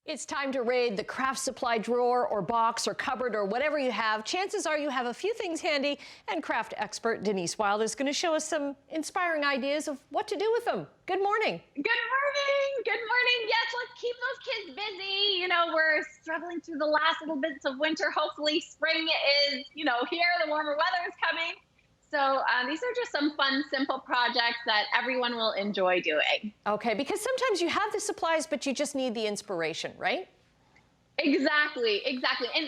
It's time to raid the craft supply drawer or box or cupboard or whatever you have. Chances are you have a few things handy, and craft expert Denise Wild is going to show us some inspiring ideas of what to do with them. Good morning. Good morning. Good morning. Yes, let's keep those kids busy. We're struggling through the last little bits of winter. Hopefully spring is, here. The warmer weather is coming. So these are just some fun, simple projects that everyone will enjoy doing. Okay, because sometimes you have the supplies, but you just need the inspiration, right? Exactly. And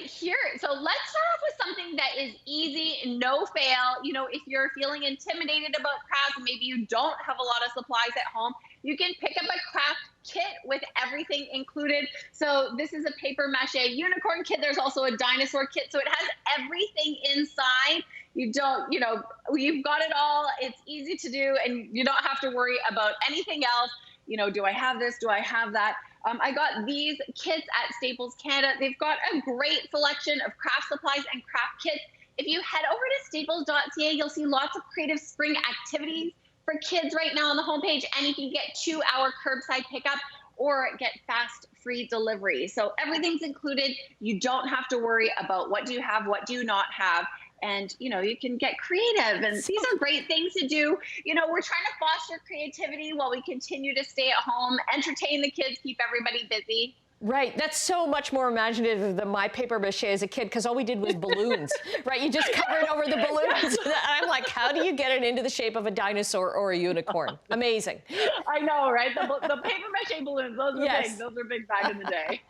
so let's start off with something that is easy, no fail. If you're feeling intimidated about crafts, maybe you don't have a lot of supplies at home, you can pick up a craft kit with everything included. So this is a paper mache unicorn kit. There's also a dinosaur kit. So it has everything inside. You've got it all. It's easy to do, and you don't have to worry about anything else. Do I have this? Do I have that? I got these kits at Staples Canada. They've got a great selection of craft supplies and craft kits. If you head over to staples.ca, you'll see lots of creative spring activities for kids right now on the homepage, and you can get 2-hour curbside pickup or get fast free delivery. So everything's included. You don't have to worry about what do you have, what do you not have. And, you can get creative, and these are great things to do. We're trying to foster creativity while we continue to stay at home, entertain the kids, keep everybody busy. Right. That's so much more imaginative than my paper mache as a kid, because all we did was balloons, right? You just covered over the balloons. And I'm like, how do you get it into the shape of a dinosaur or a unicorn? Amazing. I know, right? The paper mache balloons, those are big. Those are big back in the day.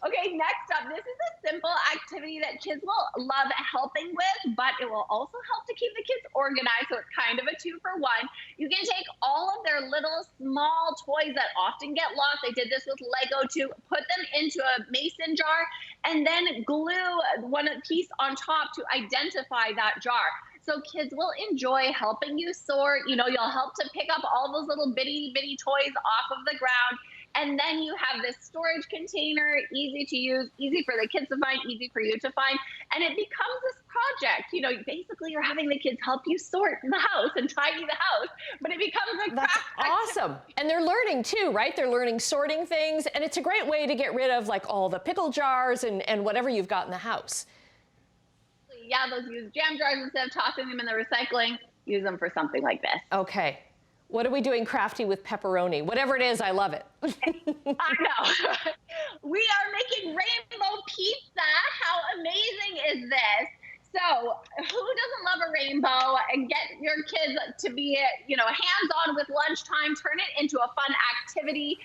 Okay, next up, this is a simple activity that kids will love helping with, but it will also help to keep the kids organized, so it's kind of a 2-for-1. You can take all of their little small toys that often get lost. I did this with Lego too. Put them into a mason jar and then glue one piece on top to identify that jar. So kids will enjoy helping you sort. You'll help to pick up all those little bitty toys off of the ground. And then you have this storage container, easy to use, easy for the kids to find, easy for you to find. And it becomes this project. Basically you're having the kids help you sort the house and tidy the house, but it becomes a craft. That's awesome. And they're learning too, right? They're learning sorting things. And it's a great way to get rid of like all the pickle jars and whatever you've got in the house. Yeah, those used jam jars, instead of tossing them in the recycling, use them for something like this. Okay. What are we doing crafty with pepperoni? Whatever it is, I love it. I know. We are making rainbow pizza. How amazing is this? So who doesn't love a rainbow? And get your kids to be, hands-on with lunchtime. Turn it into a fun activity.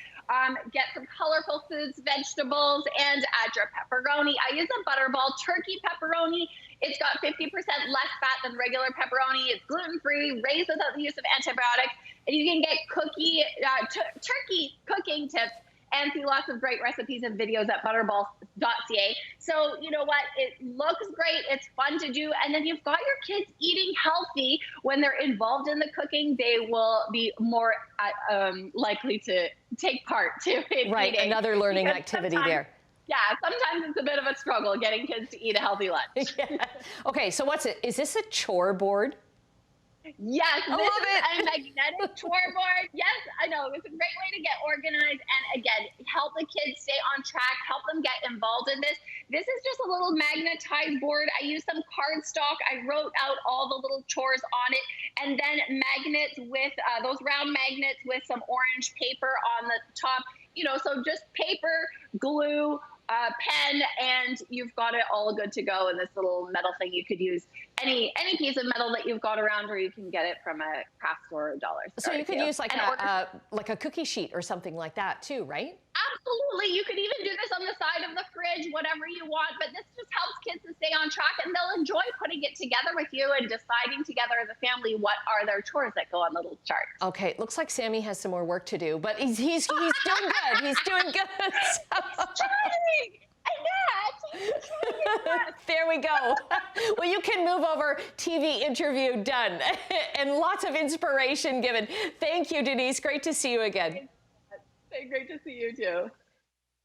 Get some colorful foods, vegetables, and add your pepperoni. I use a Butterball turkey pepperoni. It's got 50% less fat than regular pepperoni. It's gluten-free, raised without the use of antibiotics. And you can get turkey cooking tips and see lots of great recipes and videos at butterball.ca. So you know what? It looks great. It's fun to do. And then you've got your kids eating healthy. When they're involved in the cooking, they will be more likely to take part in right, eating. Another learning activity there. Yeah, sometimes it's a bit of a struggle getting kids to eat a healthy lunch. Yeah. Okay, so what's it? Is this a chore board? Yes, I love it. A magnetic chore board. Yes, I know. It's a great way to get organized and, again, help the kids stay on track, help them get involved in this. This is just a little magnetized board. I used some cardstock. I wrote out all the little chores on it, and then magnets with those round magnets with some orange paper on the top. So just paper, glue, pen, and you've got it all good to go in this little metal thing. You could use any piece of metal that you've got around, or you can get it from a craft store or dollar store. So you could use like a cookie sheet or something like that too, right? Absolutely. You could even do this on the side of the fridge, whatever you want, but this just helps kids to stay on track, and they'll enjoy putting it together with you and deciding together as a family what are their chores that go on the little chart. Okay, looks like Sammy has some more work to do, but he's doing good. He's doing good. Trying. There we go. Well, you can move over. TV interview done. And lots of inspiration given. Thank you, Denise. Great to see you again. Great to see you too.